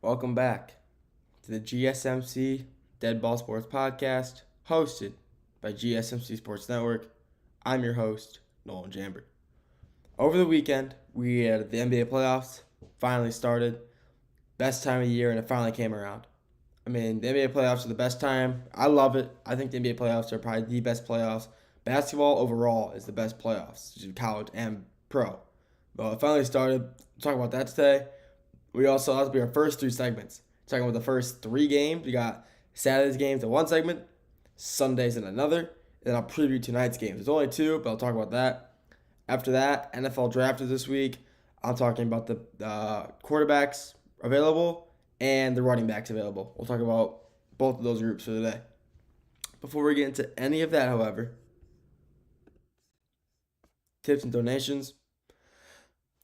Welcome back to the GSMC Dead Ball Sports Podcast, hosted by GSMC Sports Network. I'm your host, Nolan Jambert. Over the weekend, we had the NBA playoffs finally started. Best time of year, and it finally came around. The NBA playoffs are the best time. I love it. I think the NBA playoffs are probably the best playoffs. Basketball overall is the best playoffs, college and pro. Well, it finally started. We'll talk about that today. We also have to be our first three segments. Talking about the first three games. We got Saturday's games in one segment, Sundays in another, and then I'll preview tonight's games. There's only two, but I'll talk about that. After that, NFL draft is this week. I'm talking about the quarterbacks available and the running backs available. We'll talk about both of those groups for today. Before we get into any of that, however, tips and donations.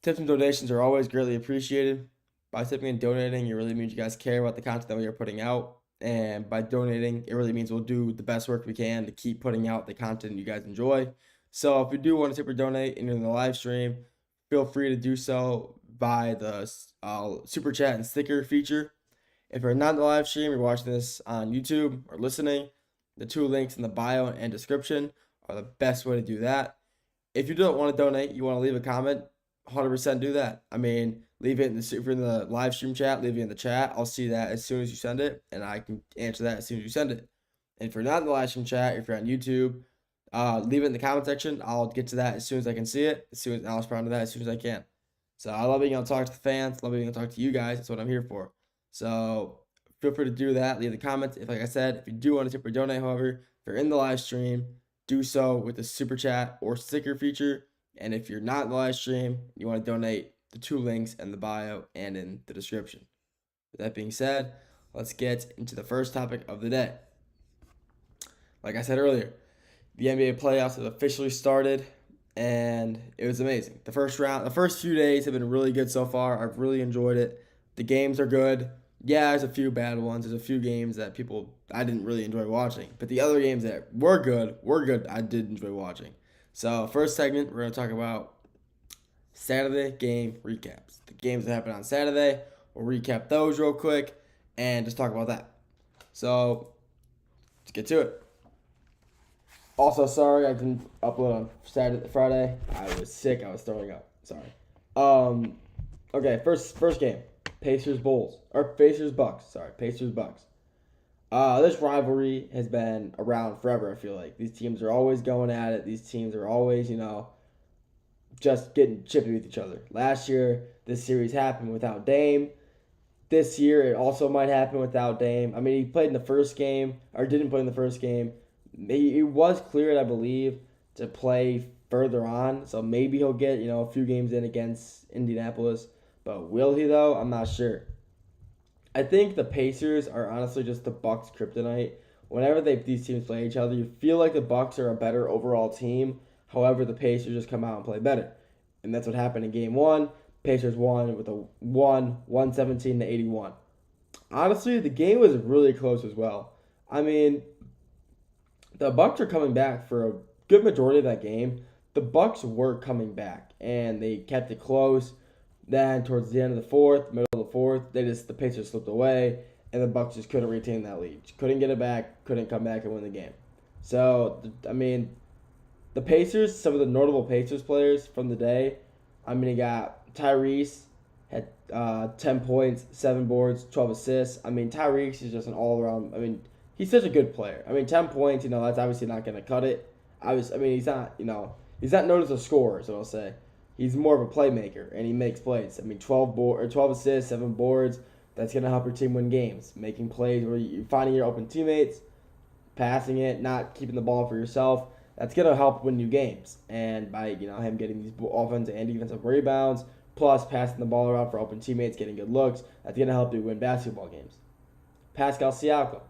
Tips and donations are always greatly appreciated. By tipping and donating, it really means you guys care about the content that we are putting out. And by donating, it really means we'll do the best work we can to keep putting out the content you guys enjoy. So if you do want to tip or donate and you're in the live stream, feel free to do so by the super chat and sticker feature. If you're not in the live stream, you're watching this on YouTube or listening, the two links in the bio and description are the best way to do that. If you don't want to donate, you want to leave a comment, 100% do that. Leave it if you're in the live stream chat, leave it in the chat. I'll see that as soon as you send it, and I can answer that as soon as you send it. And if you're not in the live stream chat, if you're on YouTube, leave it in the comment section. I'll get to that as soon as I can see it. I'll respond to that as soon as I can. So I love being able to talk to the fans. Love being able to talk to you guys. That's what I'm here for. So feel free to do that. Leave the comments. Like I said, if you do want to tip or donate, however, if you're in the live stream, do so with the super chat or sticker feature. And if you're not in the live stream, you want to donate, the two links in the bio and in the description. With that being said, let's get into the first topic of the day. Like I said earlier, the NBA playoffs have officially started, and it was amazing. The first few days have been really good so far. I've really enjoyed it. The games are good. Yeah, there's a few bad ones. There's a few games that I didn't really enjoy watching. But the other games that were good, I did enjoy watching. So first segment, we're going to talk about Saturday game recaps. The games that happened on Saturday, we'll recap those real quick and just talk about that. So let's get to it. Also, sorry I didn't upload on Friday. I was sick. I was throwing up. Sorry. Okay, first game. Pacers Bucks. This rivalry has been around forever, I feel like. These teams are always going at it. These teams are always, just getting chippy with each other. Last year, this series happened without Dame. This year, it also might happen without Dame. He played in the first game, or didn't play in the first game. He was cleared, I believe, to play further on. So maybe he'll get, a few games in against Indianapolis. But will he, though? I'm not sure. I think the Pacers are honestly just the Bucks' kryptonite. Whenever these teams play each other, you feel like the Bucks are a better overall team. However, the Pacers just come out and play better. And that's what happened in Game 1. Pacers won with a 117-81. Honestly, the game was really close as well. The Bucks are coming back for a good majority of that game. The Bucks were coming back, and they kept it close. Then towards the end of the middle of the fourth, the Pacers slipped away, and the Bucks just couldn't retain that lead. Couldn't get it back, couldn't come back and win the game. So, the Pacers, some of the notable Pacers players from the day, you got Tyrese, had 10 points, 7 boards, 12 assists. Tyrese is just an all-around, he's such a good player. 10 points, that's obviously not going to cut it. He's not known as a scorer, so I'll say. He's more of a playmaker, and he makes plays. 12 assists, 7 boards. That's going to help your team win games. Making plays where you're finding your open teammates, passing it, not keeping the ball for yourself. That's going to help win you games. And by him getting these offensive and defensive rebounds, plus passing the ball around for open teammates, getting good looks, that's going to help you win basketball games. Pascal Siakam,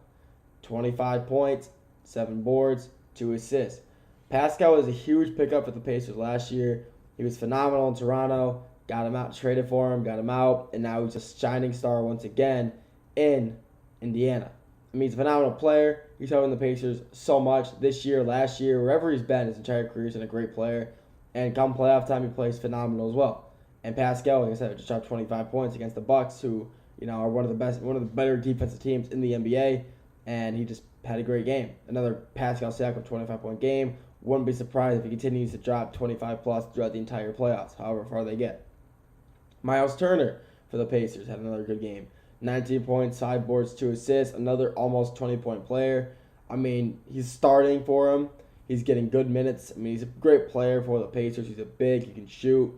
25 points, 7 boards, 2 assists. Pascal was a huge pickup for the Pacers last year. He was phenomenal in Toronto. Got him out, traded for him, got him out, and now he's a shining star once again in Indiana. He's a phenomenal player. He's helping the Pacers so much this year, last year, wherever he's been his entire career. He's been a great player. And come playoff time, he plays phenomenal as well. And Pascal, like I said, just dropped 25 points against the Bucks, who, are one of the better defensive teams in the NBA, and he just had a great game. Another Pascal Siakam 25-point game. Wouldn't be surprised if he continues to drop 25 plus throughout the entire playoffs, however far they get. Miles Turner for the Pacers had another good game. 19 points, 5 boards, 2 assists, another almost 20-point player. I mean, he's starting for him. He's getting good minutes. I mean, he's a great player for the Pacers. He's a big, he can shoot.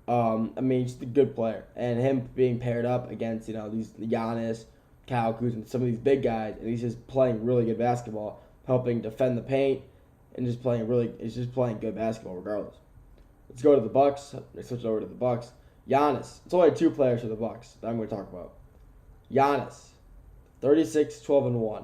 He's just a good player. And him being paired up against, these Giannis, Kyle Kuzma, some of these big guys, and he's just playing really good basketball, helping defend the paint, and he's just playing good basketball regardless. Let's go to the Bucks. Let's switch over to the Bucks. Giannis. It's only 2 players for the Bucks that I'm going to talk about. Giannis, 36, 12, and 1.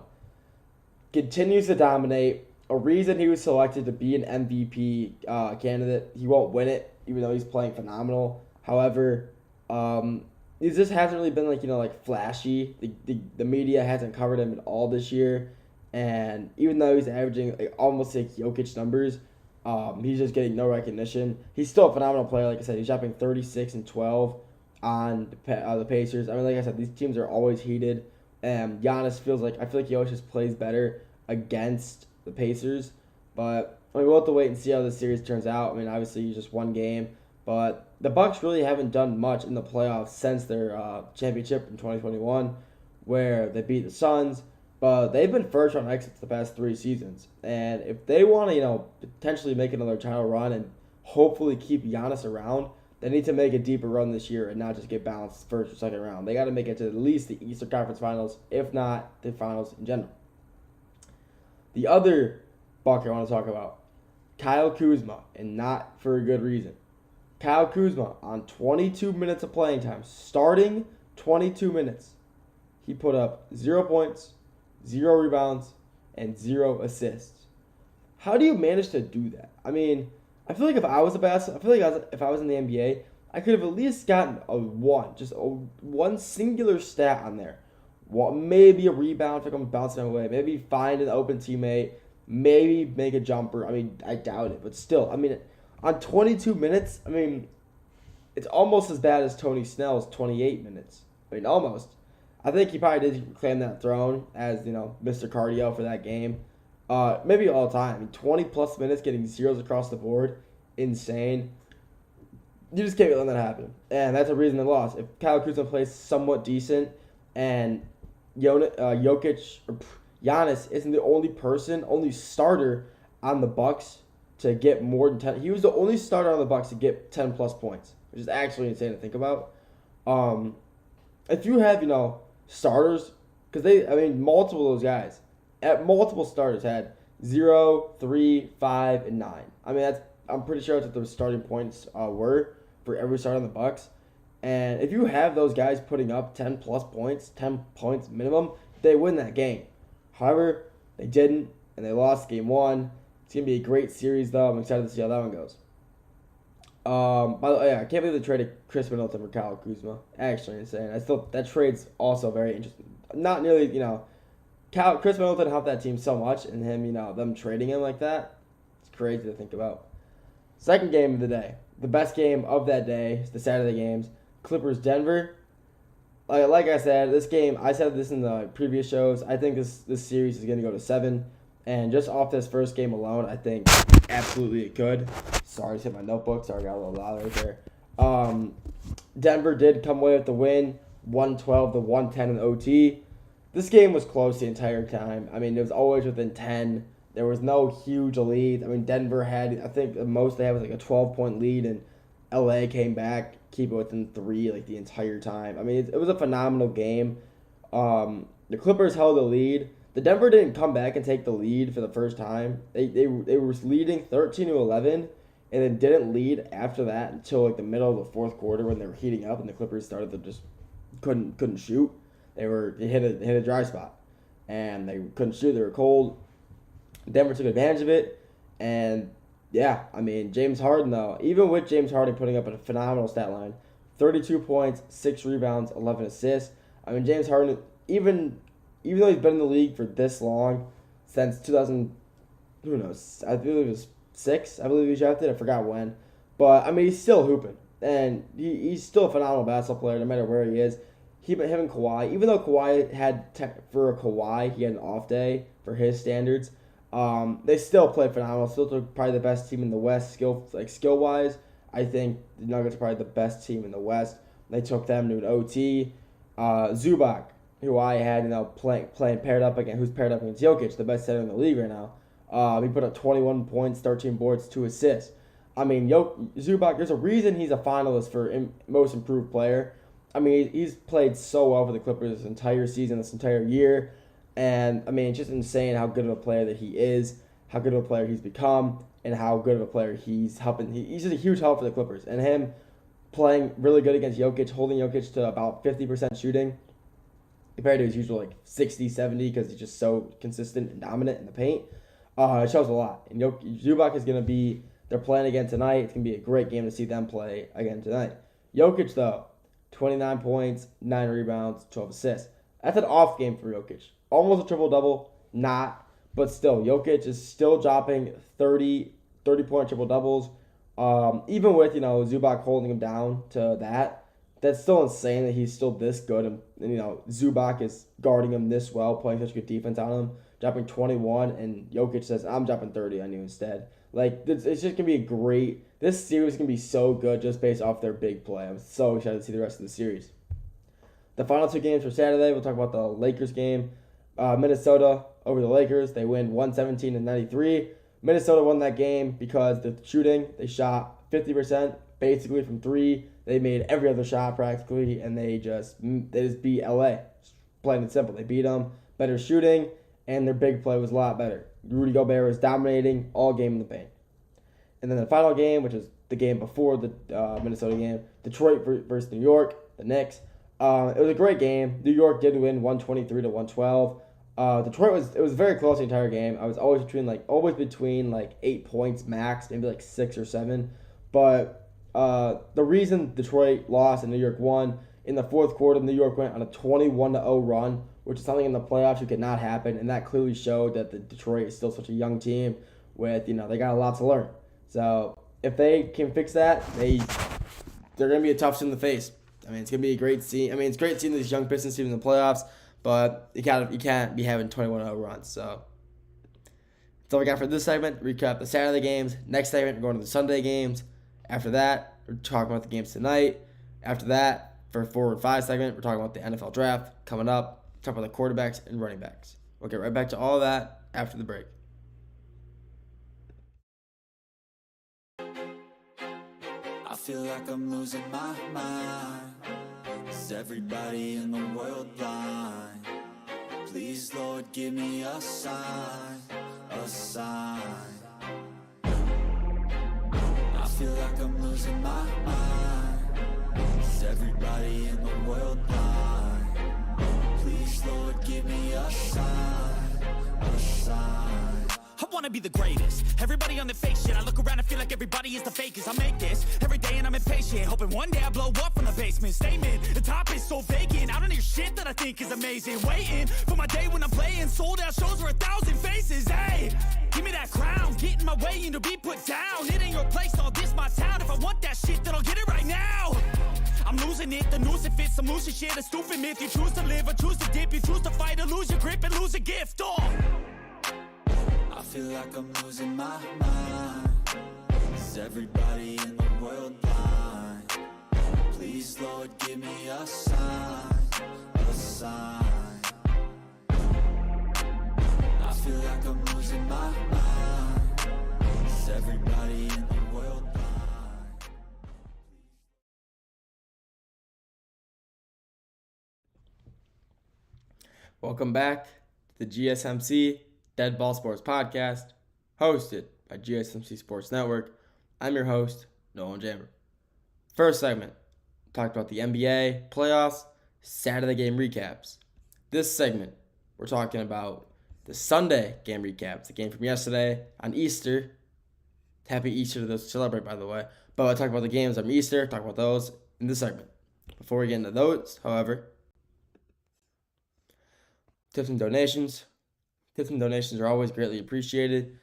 Continues to dominate. A reason he was selected to be an MVP candidate. He won't win it, even though he's playing phenomenal. However, he just hasn't really been flashy. The media hasn't covered him at all this year, and even though he's averaging almost Jokic numbers, he's just getting no recognition. He's still a phenomenal player. Like I said, he's dropping 36 and 12 on the Pacers. I mean, like I said, these teams are always heated, and Giannis I feel like Jokic just plays better against the Pacers, but we'll have to wait and see how this series turns out. I mean, obviously, just one game, but the Bucks really haven't done much in the playoffs since their championship in 2021, where they beat the Suns, but they've been first-round exits the past 3 seasons, and if they want to, potentially make another title run and hopefully keep Giannis around, they need to make a deeper run this year and not just get bounced first or second round. They got to make it to at least the Eastern Conference Finals, if not the finals in general. The other Buck I want to talk about, Kyle Kuzma, and not for a good reason. Kyle Kuzma, on 22 minutes of playing time, starting 22 minutes, he put up 0 points, 0 rebounds, and 0 assists. How do you manage to do that? I mean, I feel like if I was if I was in the NBA, I could have at least gotten one singular stat on there. Maybe a rebound if I'm bouncing away. Maybe find an open teammate. Maybe make a jumper. I mean, I doubt it, but still. I mean, on 22 minutes, I mean, it's almost as bad as Tony Snell's 28 minutes. I mean, almost. I think he probably did claim that throne as, Mr. Cardio for that game. Maybe all time. I mean, 20-plus minutes getting zeros across the board. Insane. You just can't let that happen. And that's a reason they lost. If Kyle Kuzma plays somewhat decent and Giannis isn't the only starter on the Bucks to get more than 10. He was the only starter on the Bucks to get 10-plus points, which is actually insane to think about. If you have, starters, because multiple of those guys, multiple starters had 0, 3, 5, and 9. I mean, I'm pretty sure that's what the starting points were for every starter on the Bucks. And if you have those guys putting up 10-plus points, 10 points minimum, they win that game. However, they didn't, and they lost game 1. It's going to be a great series, though. I'm excited to see how that one goes. By the way, I can't believe they traded Chris Middleton for Kyle Kuzma. Actually insane. That trade's also very interesting. Not nearly, Chris Middleton helped that team so much, and him, them trading him like that, it's crazy to think about. Second game of the day. The best game of that day, the Saturday games. Clippers Denver. Like I said, this game, I said this in the previous shows, I think this series is going to go to 7. And just off this first game alone, I think absolutely it could. Sorry, I just hit my notebook. Sorry, I got a little loud right there. Denver did come away with the win, 112 to 110 in OT. This game was close the entire time. I mean, it was always within 10. There was no huge lead. I mean, Denver had, I think the most they had was a 12-point lead, and LA came back, keep it within 3 the entire time. I mean, it was a phenomenal game. The Clippers held the lead. The Denver didn't come back and take the lead for the first time. They were leading 13-11, and then didn't lead after that until the middle of the fourth quarter when they were heating up and the Clippers started to just couldn't shoot. They hit a dry spot, and they couldn't shoot. They were cold. Denver took advantage of it, and yeah, I mean, James Harden though, even with James Harden putting up a phenomenal stat line, 32 points, 6 rebounds, 11 assists. I mean, James Harden, even though he's been in the league for this long, since 2000, who knows, I believe it was 6, I believe he was drafted, I forgot when. But, I mean, he's still hooping, and he's still a phenomenal basketball player no matter where he is. him and Kawhi, even though Kawhi for a Kawhi, he had an off day for his standards. They still played phenomenal. Still probably the best team in the West, skill wise. I think the Nuggets are probably the best team in the West. They took them to an OT. Zubac, who I had, playing paired up against, who's paired up against Jokic, the best center in the league right now. He put up 21 points, 13 boards, 2 assists. I mean, Zubac, there's a reason he's a finalist for most improved player. I mean, he's played so well for the Clippers this entire season, this entire year. And, I mean, it's just insane how good of a player that he is, how good of a player he's become, and how good of a player he's helping. He's just a huge help for the Clippers. And him playing really good against Jokic, holding Jokic to about 50% shooting compared to his usual like 60, 70 because he's just so consistent and dominant in the paint. It shows a lot. And Zubac is going to be, they're playing again tonight. It's going to be a great game to see them play again tonight. Jokic, though, 29 points, 9 rebounds, 12 assists. That's an off game for Jokic. Almost a triple-double, not. But still, Jokic is still dropping 30-point triple-doubles. Even with, Zubac holding him down to that, that's still insane that he's still this good. And Zubac is guarding him this well, playing such good defense on him, dropping 21, and Jokic says, I'm dropping 30 on you instead. Like, it's just going to be a great, this series is going to be so good just based off their big play. I'm so excited to see the rest of the series. The final 2 games for Saturday, we'll talk about the Lakers game. Minnesota over the Lakers. They win 117-93. Minnesota won that game because the shooting, they shot 50% basically from 3. They made every other shot practically, and they just beat LA. Plain and simple. They beat them. Better shooting, and their big play was a lot better. Rudy Gobert was dominating all game in the paint. And then the final game, which is the game before the Minnesota game, Detroit versus New York, the Knicks. It was a great game. New York did win 123-112. Detroit it was very close the entire game. I was always between 8 points max, maybe like 6 or 7. But the reason Detroit lost and New York won, in the fourth quarter, New York went on a 21-0 run, which is something in the playoffs that could not happen, and that clearly showed that the Detroit is still such a young team with, they got a lot to learn. So if they can fix that, they're going to be a tough team to face. I mean, it's going to be a great scene. I mean, it's great seeing these young Pistons teams in the playoffs, but you can't be having 21-0 runs. So that's all we got for this segment. Recap the Saturday games. Next segment, we're going to the Sunday games. After that, we're talking about the games tonight. After that, for 4 and 5 segment, we're talking about the NFL draft coming up. Talk about the quarterbacks and running backs. We'll get right back to all of that after the break. I feel like I'm losing my mind. Is everybody in the world blind? Please, Lord, give me a sign, a sign. I feel like I'm losing my mind. Is everybody in the world blind? Please, Lord, give me a sign, a sign. I wanna be the greatest. Everybody on the fake shit. I look around and feel like everybody is the fakest. I make this every day and I'm impatient, hoping one day I blow up from the basement. Statement, the top is so vacant. I don't hear shit that I think is amazing. Waiting for my day when I'm playing sold out shows for 1,000 faces. Hey, give me that crown, get in my way and to be put down. It ain't your place, all this my town. If I want that shit, then I'll get it right now. I'm losing it, the noose it fits. I'm losing shit, a stupid myth. You choose to live or choose to dip. You choose to fight or lose your grip and lose a gift. I feel like I'm losing my mind. Is everybody in the world blind? Please, Lord, give me a sign, a sign. I feel like I'm losing my mind. Is everybody in the world blind? Welcome back to the GSMC Dead Ball Sports Podcast, hosted by GSMC Sports Network. I'm your host, Nolan Jammer. First segment, talked about the NBA playoffs, Saturday game recaps. This segment, we're talking about the Sunday game recaps, the game from yesterday on Easter. Happy Easter to those who celebrate, by the way. But I'll talk about the games on Easter, talk about those in this segment. Before we get into those, however, tips and donations. Tips and donations are always greatly appreciated.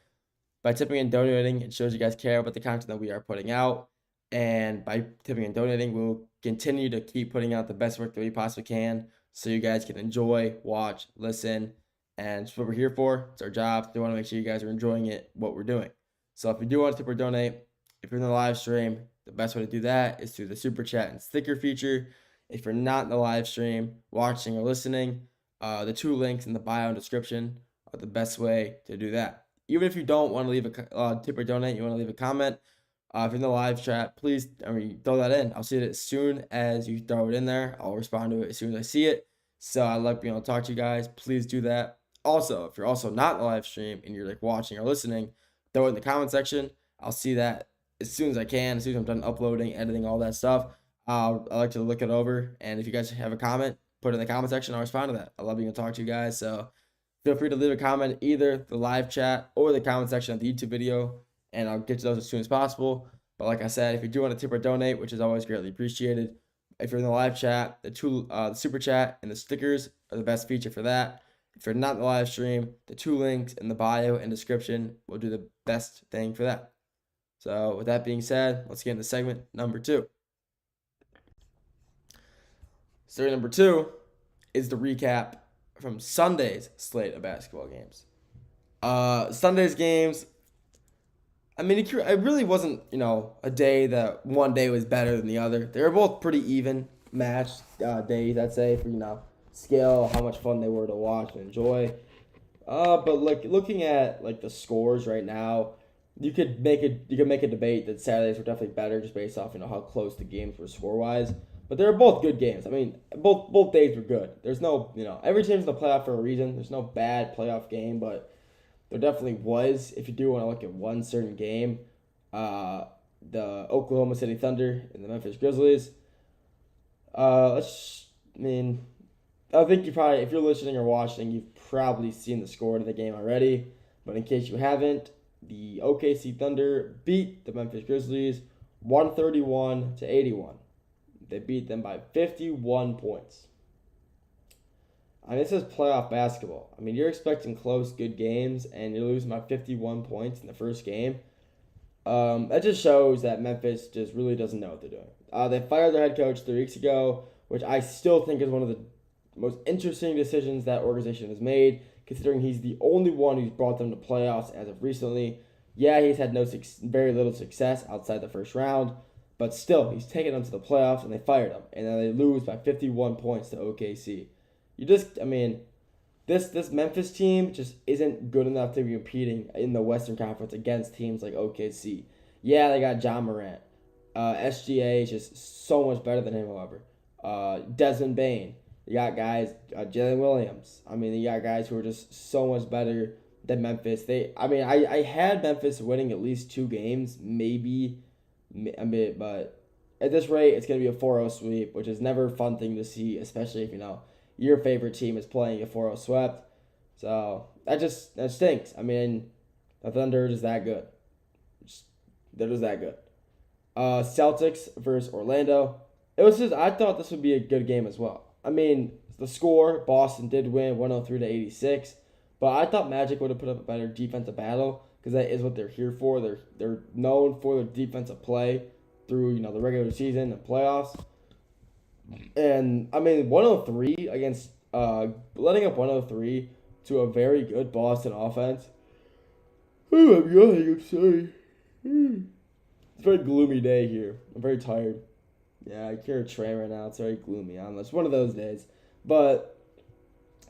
By tipping and donating, it shows you guys care about the content that we are putting out. And by tipping and donating, we'll continue to keep putting out the best work that we possibly can so you guys can enjoy, watch, listen. And it's what we're here for. It's our job. We want to make sure you guys are enjoying it, what we're doing. So if you do want to tip or donate, if you're in the live stream, the best way to do that is through the super chat and sticker feature. If you're not in the live stream, watching or listening, the 2 links in the bio and description are the best way to do that. Even if you don't want to leave a tip or donate, you want to leave a comment, if you're in the live chat, please, throw that in. I'll see it as soon as you throw it in there. I'll respond to it as soon as I see it. So I like being able to talk to you guys. Please do that. Also, if you're also not in the live stream and you're like watching or listening, throw it in the comment section. I'll see that as soon as I can, as soon as I'm done uploading, editing, all that stuff. I like to look it over. And if you guys have a comment, put it in the comment section. I'll respond to that. I love being able to talk to you guys. So feel free to leave a comment, either the live chat or the comment section of the YouTube video, and I'll get to those as soon as possible. But like I said, if you do want to tip or donate, which is always greatly appreciated, if you're in the live chat, the super chat and the stickers are the best feature for that. If you're not in the live stream, the 2 links in the bio and description will do the best thing for that. So with that being said, let's get into segment number 2. Segment number 2 is the recap from Sunday's slate of basketball games. Sunday's games, I mean, it really wasn't, a day that one day was better than the other. They were both pretty even matched days, I'd say, for, scale, how much fun they were to watch and enjoy. But looking at the scores right now, you could make a debate that Saturdays were definitely better just based off, how close the games were score-wise. But they were both good games. I mean, both days were good. There's no, every team's in the playoff for a reason. There's no bad playoff game, but there definitely was. If you do want to look at one certain game, the Oklahoma City Thunder and the Memphis Grizzlies. I think you probably, if you're listening or watching, you've probably seen the score of the game already. But in case you haven't, the OKC Thunder beat the Memphis Grizzlies 131-81. They beat them by 51 points. I mean, this is playoff basketball. I mean, you're expecting close, good games, and you're losing by 51 points in the first game. That just shows that Memphis just really doesn't know what they're doing. They fired their head coach 3 weeks ago, which I still think is one of the most interesting decisions that organization has made, considering he's the only one who's brought them to playoffs as of recently. Yeah, he's had very little success outside the first round, but still, he's taken them to the playoffs, and they fired him, and then they lose by 51 points to OKC. This Memphis team just isn't good enough to be competing in the Western Conference against teams like OKC. Yeah, they got John Morant. SGA is just so much better than him, however. Desmond Bane. You got guys, Jalen Williams. I mean, you got guys who are just so much better than Memphis. I had Memphis winning at least 2 games, maybe. But at this rate, it's going to be a 4-0 sweep, which is never a fun thing to see, especially if, your favorite team is playing a 4-0 swept. So that stinks. I mean, the Thunder is that good. They're just that good. Celtics versus Orlando. I thought this would be a good game as well. I mean, the score, Boston did win 103-86, but I thought Magic would have put up a better defensive battle because that is what they're here for. They're known for their defensive play through the regular season and playoffs. And I mean, 103 against letting up 103 to a very good Boston offense. Oh, I'm yawning. I'm sorry. It's a very gloomy day here. I'm very tired. Yeah, I hear a train right now. It's very gloomy. I don't know. It's one of those days. But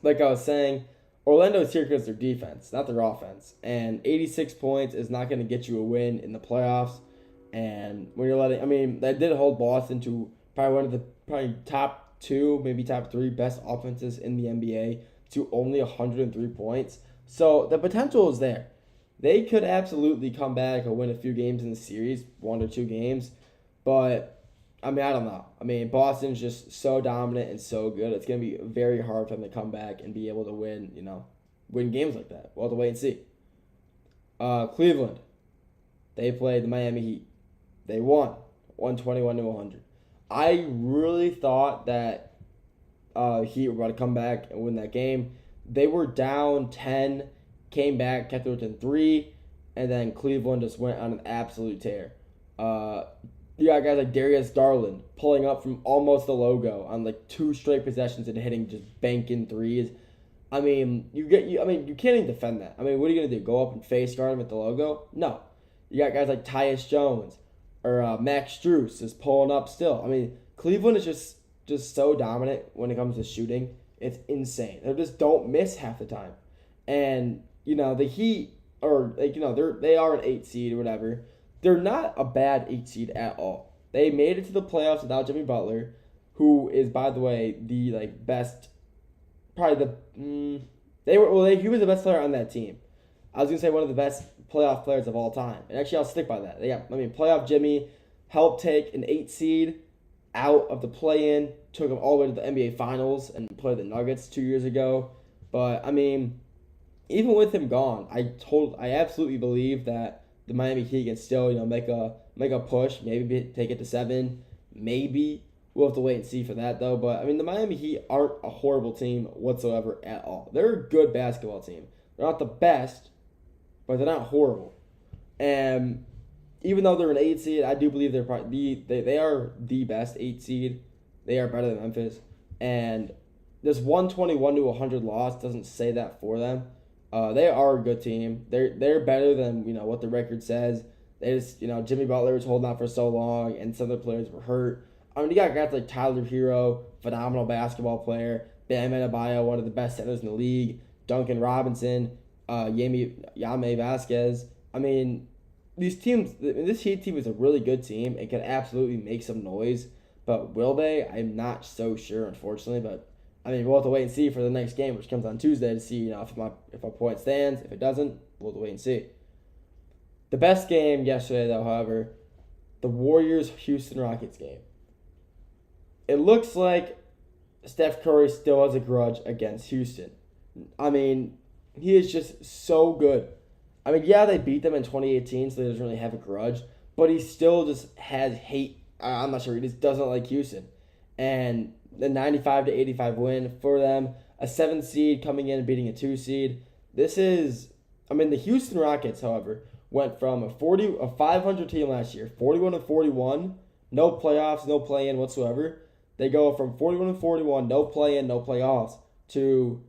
like I was saying, Orlando is here because of their defense, not their offense. And 86 points is not going to get you a win in the playoffs. And when you're that did hold Boston to probably one of the top 2, maybe top 3 best offenses in the NBA to only 103 points. So the potential is there. They could absolutely come back and win a few games in the series, 1 or 2 games. But I don't know. Boston's just so dominant and so good. It's going to be very hard for them to come back and be able to win games like that. We'll have to wait and see. Cleveland, they played the Miami Heat. They won 121-100. I really thought that Heat were about to come back and win that game. They were down 10, came back, kept it within 3, and then Cleveland just went on an absolute tear. You got guys like Darius Garland pulling up from almost the logo on like 2 straight possessions and hitting just banking threes. I mean, you can't even defend that. I mean, what are you gonna do? Go up and face guard him at the logo? No. You got guys like Tyus Jones or Max Strus is pulling up still. I mean, Cleveland is just so dominant when it comes to shooting. It's insane. They just don't miss half the time. And the Heat they are an 8 seed or whatever. They're not a bad 8 seed at all. They made it to the playoffs without Jimmy Butler, who is, by the way, the best. Probably he was the best player on that team. I was gonna say one of the best playoff players of all time, and actually I'll stick by that. Playoff Jimmy helped take an 8 seed out of the play-in, took him all the way to the NBA Finals, and played the Nuggets 2 years ago. But I mean, even with him gone, I absolutely believe that the Miami Heat can still make a push, maybe take it to 7, maybe. We'll have to wait and see for that, though. But, I mean, the Miami Heat aren't a horrible team whatsoever at all. They're a good basketball team. They're not the best, but they're not horrible. And even though they're an 8 seed, I do believe they are the best 8 seed. They are better than Memphis. And this 121 to 100 loss doesn't say that for them. They are a good team. They're better than what the record says. They just Jimmy Butler was holding out for so long, and some of the players were hurt. I mean, you got guys like Tyler Hero, phenomenal basketball player. Bam Adebayo, one of the best centers in the league. Duncan Robinson, Yame Vasquez. I mean, this Heat team is a really good team and can absolutely make some noise. But will they? I'm not so sure, unfortunately. But I mean, we'll have to wait and see for the next game, which comes on Tuesday, to see if my point stands. If it doesn't, we'll have to wait and see. The best game yesterday, though, however, the Warriors-Houston Rockets game. It looks like Steph Curry still has a grudge against Houston. I mean, he is just so good. I mean, yeah, they beat them in 2018, so he doesn't really have a grudge, but he still just has hate. I'm not sure. He just doesn't like Houston. And the 95-85 win for them, a 7 seed coming in and beating a 2 seed. The Houston Rockets, however, went from a 500 team last year, 41-41, no playoffs, no play-in whatsoever. They go from 41-41, no play-in, no playoffs, to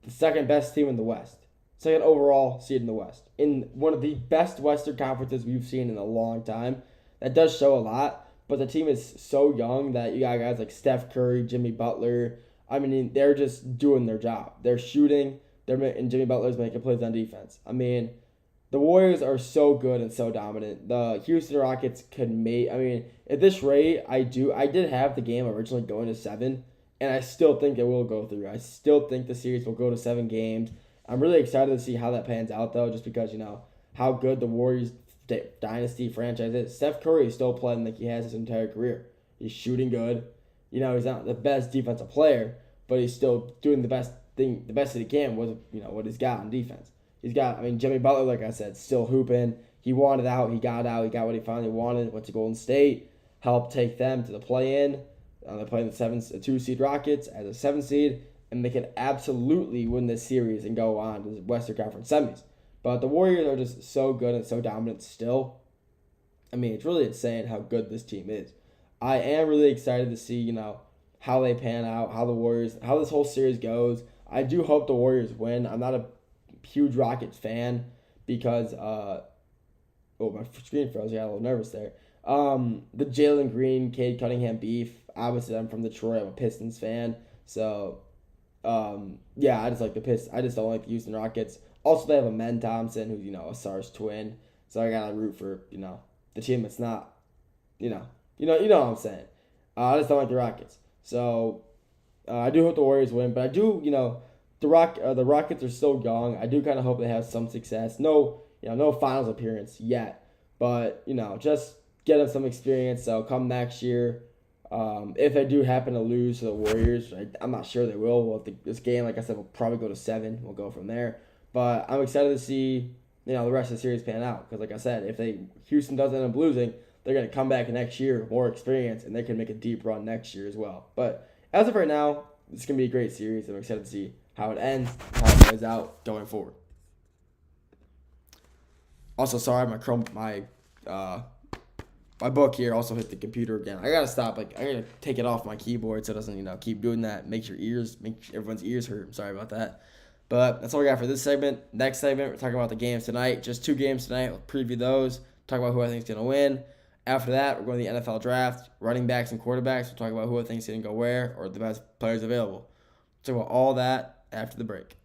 the second best team in the West. Second overall seed in the West. In one of the best Western conferences we've seen in a long time. That does show a lot, but the team is so young that you got guys like Steph Curry, Jimmy Butler. I mean, they're just doing their job. They're shooting, and Jimmy Butler's making plays on defense. I mean, the Warriors are so good and so dominant. The Houston Rockets could make. I mean, at this rate, I did have the game originally going to 7, and I still think it will go through. I still think the series will go to 7 games. I'm really excited to see how that pans out, though, just because how good the Warriors dynasty franchise is. Steph Curry is still playing like he has his entire career. He's shooting good. He's not the best defensive player, but he's still doing the best that he can with what he's got on defense. He's got, Jimmy Butler, like I said, still hooping. He wanted out. He got out. He got what he finally wanted. Went to Golden State. Helped take them to the play-in. They're playing the 2 seed Rockets as a 7 seed. And they can absolutely win this series and go on to the Western Conference semis. But the Warriors are just so good and so dominant still. It's really insane how good this team is. I am really excited to see, how they pan out, how this whole series goes. I do hope the Warriors win. I'm not a huge Rockets fan because my screen froze. I got a little nervous there. The Jalen Green, Cade Cunningham beef. Obviously, I'm from Detroit. I'm a Pistons fan. So, I just like the Pistons. I just don't like the Houston Rockets. Also, they have a Men Thompson, who's a Sar's twin. So I gotta root for the team that's not, you know what I'm saying. I just don't like the Rockets. So I do hope the Warriors win, but I do the Rockets are still young. I do kind of hope they have some success. No finals appearance yet, but just get them some experience. So come next year, if they do happen to lose to the Warriors, I'm not sure they will. This game, like I said, will probably go to 7. We'll go from there. But I'm excited to see the rest of the series pan out because, like I said, if Houston does end up losing, they're gonna come back next year, more experience, and they can make a deep run next year as well. But as of right now, it's gonna be a great series. I'm excited to see how it ends, how it plays out going forward. Also, sorry, my My book here also hit the computer again. I gotta stop. Like, I gotta take it off my keyboard so it doesn't, keep doing that. Make everyone's ears hurt. I'm sorry about that. But that's all we got for this segment. Next segment, we're talking about the games tonight. Just 2 games tonight. We'll preview those. Talk about who I think is gonna win. After that, we're going to the NFL draft. Running backs and quarterbacks. We'll talk about who I think is gonna go where or the best players available. We'll talk about all that after the break.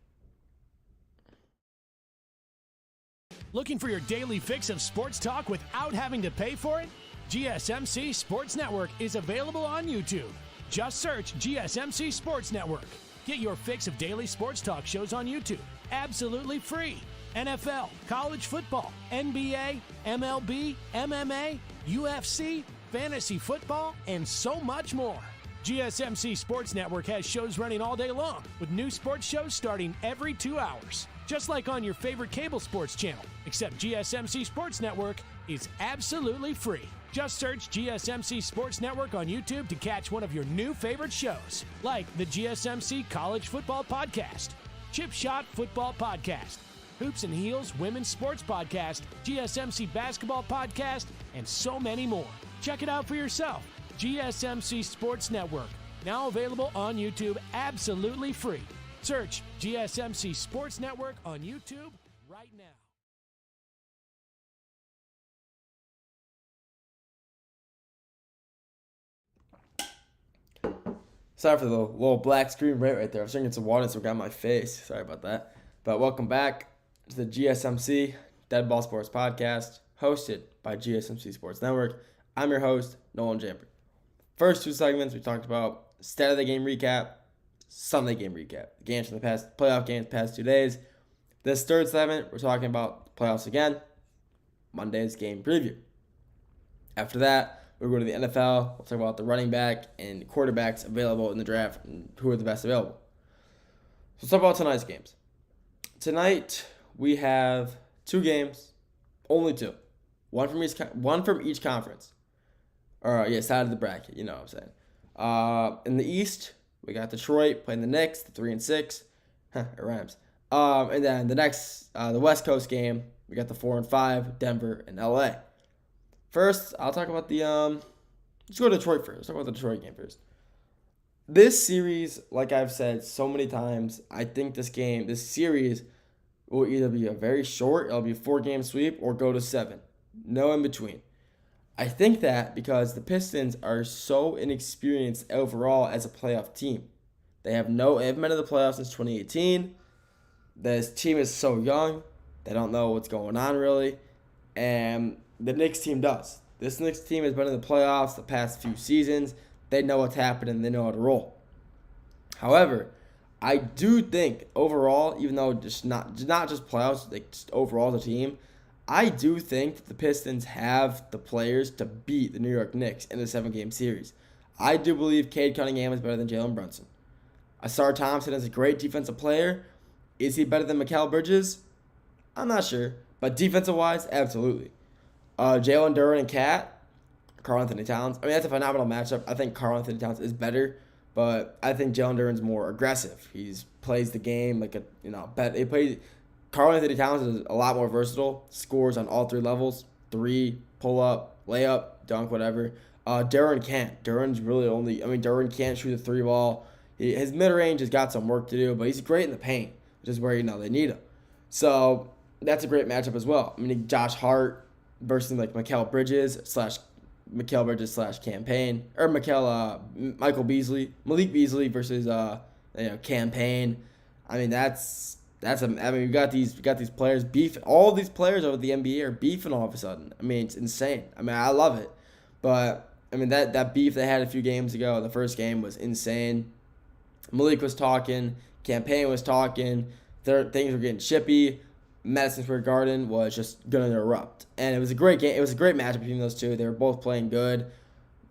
Looking for your daily fix of sports talk without having to pay for it? GSMC Sports Network is available on YouTube. Just search GSMC Sports Network. Get your fix of daily sports talk shows on YouTube, absolutely free. NFL, college football, NBA, MLB, MMA, UFC, fantasy football, and so much more. GSMC Sports Network has shows running all day long, with new sports shows starting every 2 hours. Just like on your favorite cable sports channel, except GSMC Sports Network is absolutely free. Just search GSMC Sports Network on YouTube to catch one of your new favorite shows, like the GSMC College Football Podcast, Chip Shot Football Podcast, Hoops and Heels Women's Sports Podcast, GSMC Basketball Podcast, and so many more. Check it out for yourself. GSMC Sports Network, now available on YouTube absolutely free. Search GSMC Sports Network on YouTube right now. Sorry for the little black screen right there. I was drinking some water, so it got my face. Sorry about that. But welcome back to the GSMC Dead Ball Sports Podcast, hosted by GSMC Sports Network. I'm your host, Nolan Jamper. First 2 segments, we talked about stat of the game recap, Sunday game recap. The games from the past playoff games past 2 days. This third segment, we're talking about the playoffs again. Monday's game preview. After that, we'll go to the NFL. We'll talk about the running back and quarterbacks available in the draft and who are the best available. So let's talk about tonight's games. Tonight, we have 2 games, only 2. One from each conference. Side of the bracket, you know what I'm saying. In the East, we got Detroit playing the Knicks, the 3-6. It rhymes. And then the West Coast game, we got the 4-5, Denver and LA. First, I'll talk about let's go to Detroit first. Let's talk about the Detroit game first. This series, like I've said so many times, I think this series will either be a very short, it'll be a 4-game sweep, or go to 7. No in between. I think that because the Pistons are so inexperienced overall as a playoff team. They haven't been to the playoffs since 2018. This team is so young. They don't know what's going on really. And the Knicks team does. This Knicks team has been in the playoffs the past few seasons. They know what's happening. They know how to roll. However, I do think overall, even though just not just playoffs, like just overall as a team, I do think that the Pistons have the players to beat the New York Knicks in a 7-game series. I do believe Cade Cunningham is better than Jalen Brunson. Asar Thompson is a great defensive player. Is he better than Mikal Bridges? I'm not sure. But defensive-wise, absolutely. Jalen Duren and Karl-Anthony Towns. I mean, that's a phenomenal matchup. I think Karl-Anthony Towns is better, but I think Jalen Duren's more aggressive. He plays the game like Karl-Anthony Towns is a lot more versatile. Scores on all 3 levels: 3, pull up, layup, dunk, whatever. Duren can't. Duren can't shoot the 3 ball. His mid range has got some work to do, but he's great in the paint, which is where they need him. So that's a great matchup as well. I mean, Josh Hart versus like Mikal Bridges / Campaign, or Malik Beasley versus Campaign. I mean, we got these players beefing. All these players over the NBA are beefing all of a sudden. I mean, it's insane. I mean, I love it, but I mean that beef they had a few games ago. The first game was insane. Malik was talking. Campaign was talking. Things were getting chippy. Madison Square Garden was just going to erupt. And it was a great game. It was a great matchup between those two. They were both playing good.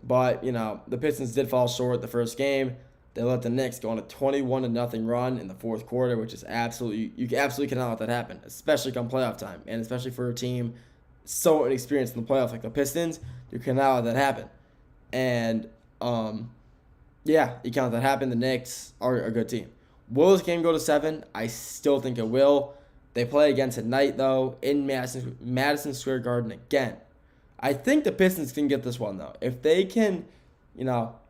But, the Pistons did fall short the first game. They let the Knicks go on a 21-0 run in the fourth quarter, which is you absolutely cannot let that happen, especially come playoff time. And especially for a team so inexperienced in the playoffs like the Pistons, you cannot let that happen. And, you can't let that happen. The Knicks are a good team. Will this game go to 7? I still think it will. They play again tonight, though, in Madison Square Garden again. I think the Pistons can get this one, though. If they can,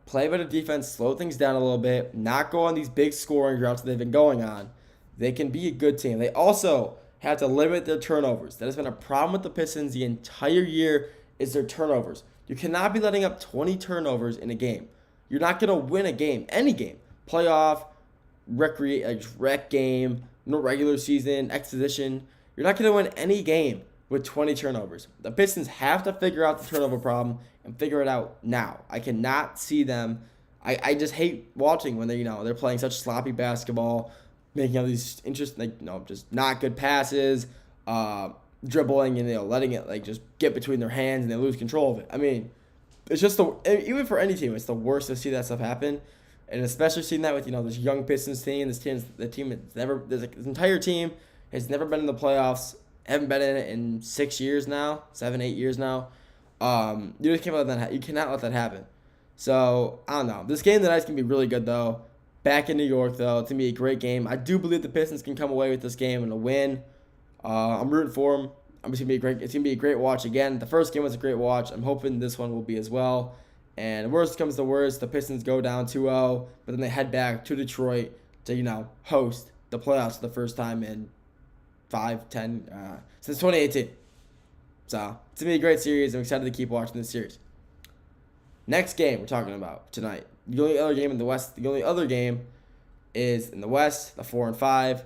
play better defense, slow things down a little bit, not go on these big scoring droughts that they've been going on, they can be a good team. They also have to limit their turnovers. That has been a problem with the Pistons the entire year is their turnovers. You cannot be letting up 20 turnovers in a game. You're not going to win a game, any game. Playoff, rec game, no regular season, exhibition. You're not going to win any game with 20 turnovers. The Pistons have to figure out the turnover problem and figure it out now. I cannot see them. I just hate watching when they're playing such sloppy basketball, making all these just not good passes, dribbling and letting it just get between their hands and they lose control of it. I mean, it's just even for any team, it's the worst to see that stuff happen, and especially seeing that with this young Pistons team. This entire team has never been in the playoffs. Haven't been in it in 6 years now, 7-8 years now. You just can't let that. You cannot let that happen. So I don't know. This game tonight can be really good though. Back in New York though, it's gonna be a great game. I do believe the Pistons can come away with this game and a win. I'm rooting for them. It's gonna be a great watch again. The first game was a great watch. I'm hoping this one will be as well. And worst comes to worst, the Pistons go down 2-0, but then they head back to Detroit to host the playoffs for the first time in 5-10 since 2018. So it's gonna be a great series. I'm excited to keep watching this series. Next game we're talking about tonight. The only other game in the West. The only other game is in the West. The 4 and 5,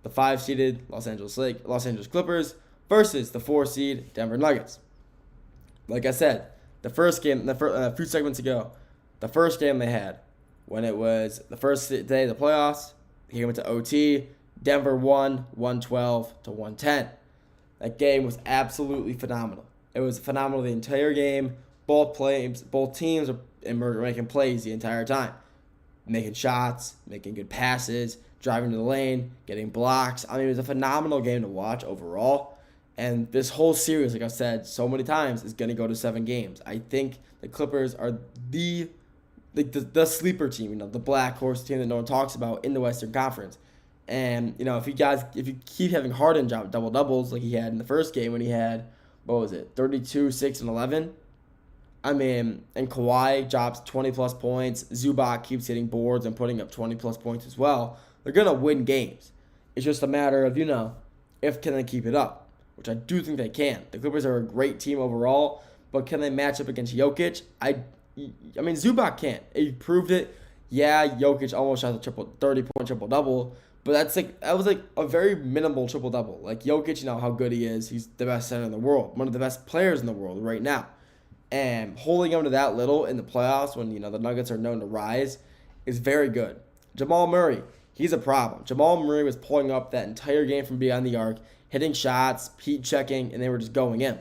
the 5-seeded Los Angeles Clippers versus the 4-seed Denver Nuggets. Like I said, the first game, a few segments ago, the first game they had when it was the first day of the playoffs, he went to OT. Denver won 112-110. That game was absolutely phenomenal. It was phenomenal the entire game. Both teams were making plays the entire time. Making shots, making good passes, driving to the lane, getting blocks. I mean, it was a phenomenal game to watch overall. And this whole series, like I've said so many times, is going to go to 7 games. I think the Clippers are the sleeper team, the black horse team that no one talks about in the Western Conference. And, if you keep having Harden drop double-doubles like he had in the first game when he had, 32, 6, and 11. I mean, and Kawhi drops 20-plus points. Zubac keeps hitting boards and putting up 20-plus points as well. They're going to win games. It's just a matter of, if can they keep it up, which I do think they can. The Clippers are a great team overall, but can they match up against Jokic? I mean, Zubac can't. He proved it. Yeah, Jokic almost shot a 30-point triple-double, but that was a very minimal triple-double. Like, Jokic, how good he is. He's the best center in the world, one of the best players in the world right now. And holding him to that little in the playoffs when, the Nuggets are known to rise is very good. Jamal Murray, he's a problem. Jamal Murray was pulling up that entire game from beyond the arc, hitting shots, heat checking, and they were just going in.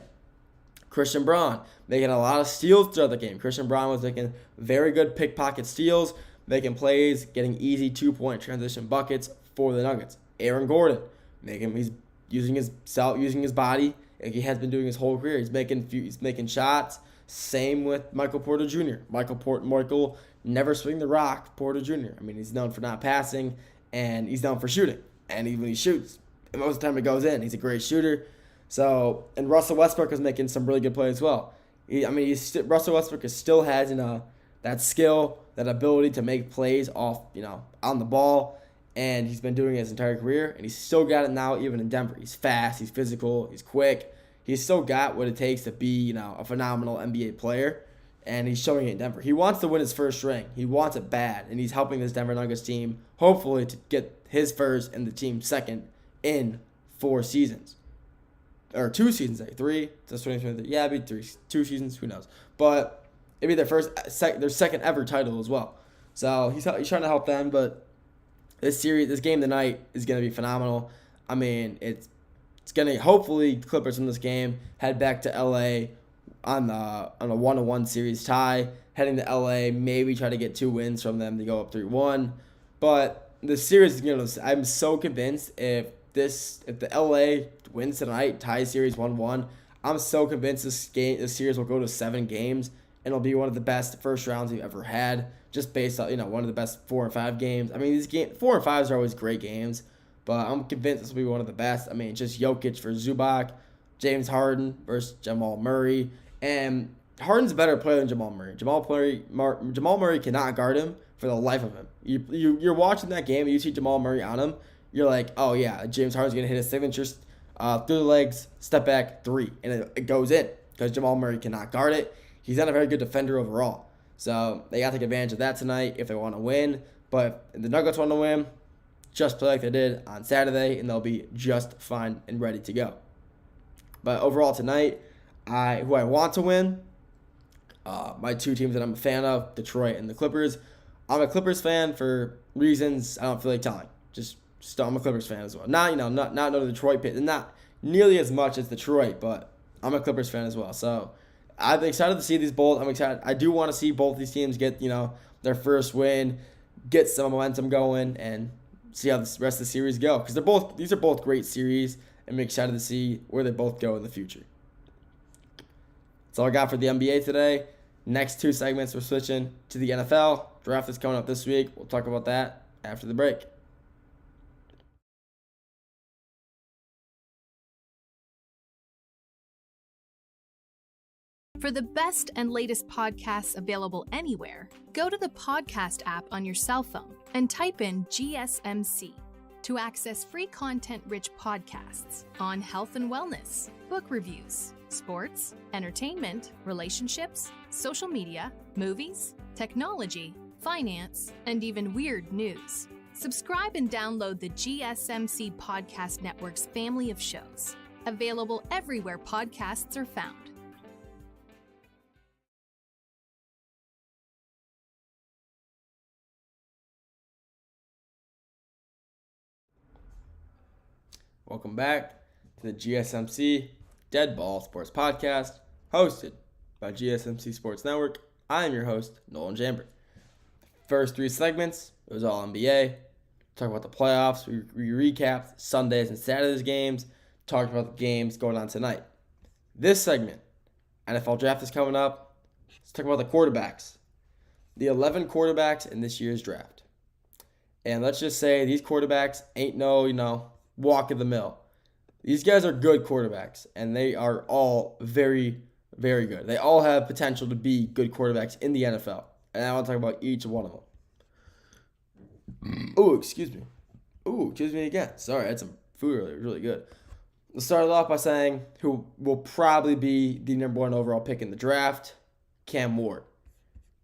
Christian Braun making a lot of steals throughout the game. Christian Braun was making very good pickpocket steals, making plays, getting easy 2-point transition buckets for the Nuggets. Aaron Gordon, he's using his body like he has been doing his whole career. He's making shots. Same with Michael Porter Jr. Michael never swing the rock. Porter Jr. I mean, he's known for not passing, and he's known for shooting. And even when he shoots, and most of the time it goes in. He's a great shooter. So, and Russell Westbrook is making some really good plays as well. Russell Westbrook still has that skill, that ability to make plays off on the ball, and he's been doing it his entire career, and he's still got it now even in Denver. He's fast, he's physical, he's quick. He's still got what it takes to be, a phenomenal NBA player, and he's showing it in Denver. He wants to win his first ring. He wants it bad, and he's helping this Denver Nuggets team, hopefully, to get his first and the team second in 4 seasons. Or 2 seasons, 3. That's 2023. Yeah, it'd be 2 seasons. Who knows? But it'd be their second ever title as well. So he's trying to help them, but this game tonight is going to be phenomenal. I mean, it's going to hopefully Clippers in this game head back to LA on a 1-1 series tie, heading to LA, maybe try to get 2 wins from them to go up 3-1. But the series is going to, I'm so convinced if the LA wins tonight, tie series 1-1, I'm so convinced this series will go to 7 games and it'll be one of the best first rounds we've ever had, just based on one of the best 4 and 5 games. I mean, these 4 and 5s are always great games, but I'm convinced this will be one of the best. I mean, just Jokic versus Zubac, James Harden versus Jamal Murray, And Harden's a better player than Jamal Murray. Jamal Murray cannot guard him for the life of him. You're watching that game and you see Jamal Murray on him. You're like, oh yeah, James Harden's gonna hit a signature through the legs, step back, three, and it goes in because Jamal Murray cannot guard it. He's not a very good defender overall. So they got to take advantage of that tonight if they want to win. But if the Nuggets want to win, just play like they did on Saturday, and they'll be just fine and ready to go. But overall tonight, who I want to win, my two teams that I'm a fan of, Detroit and the Clippers. I'm a Clippers fan for reasons I don't feel like telling. Just I'm a Clippers fan as well. Not no Detroit pit, and not nearly as much as Detroit, but I'm a Clippers fan as well. So I'm excited to see these both. I'm excited. I do want to see both these teams get their first win, get some momentum going, and see how the rest of the series go. Because these are both great series, and I'm excited to see where they both go in the future. That's all I got for the NBA today. Next two segments, we're switching to the NFL. Draft is coming up this week. We'll talk about that after the break. For the best and latest podcasts available anywhere, go to the podcast app on your cell phone and type in GSMC to access free content-rich podcasts on health and wellness, book reviews, sports, entertainment, relationships, social media, movies, technology, finance, and even weird news. Subscribe and download the GSMC Podcast Network's family of shows, available everywhere podcasts are found. Welcome back to the GSMC Dead Ball Sports Podcast, hosted by GSMC Sports Network. I am your host, Nolan Jambert. First three segments, it was all NBA. Talk about the playoffs. We recapped Sundays and Saturdays games. Talked about the games going on tonight. This segment, NFL draft is coming up. Let's talk about the quarterbacks. The 11 quarterbacks in this year's draft. And let's just say these quarterbacks ain't no, walk of the mill. These guys are good quarterbacks, and they are all very, very good. They all have potential to be good quarterbacks in the NFL. And I want to talk about each one of them. Oh, excuse me. Oh, excuse me again. Sorry, I had some food earlier. It was really good. Let's start it off by saying who will probably be the number one overall pick in the draft, Cam Ward.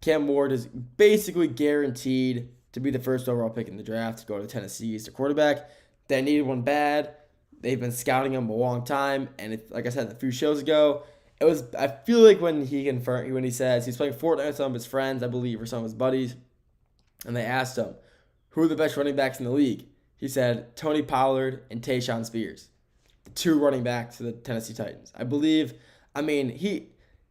Cam Ward is basically guaranteed to be the first overall pick in the draft to go to Tennessee as their quarterback. They needed one bad. They've been scouting him a long time, and like I said a few shows ago, I feel like when he says he's playing Fortnite with some of his friends, I believe, or some of his buddies, and they asked him, who are the best running backs in the league? He said Tony Pollard and Tayshaun Spears, the two running backs for the Tennessee Titans.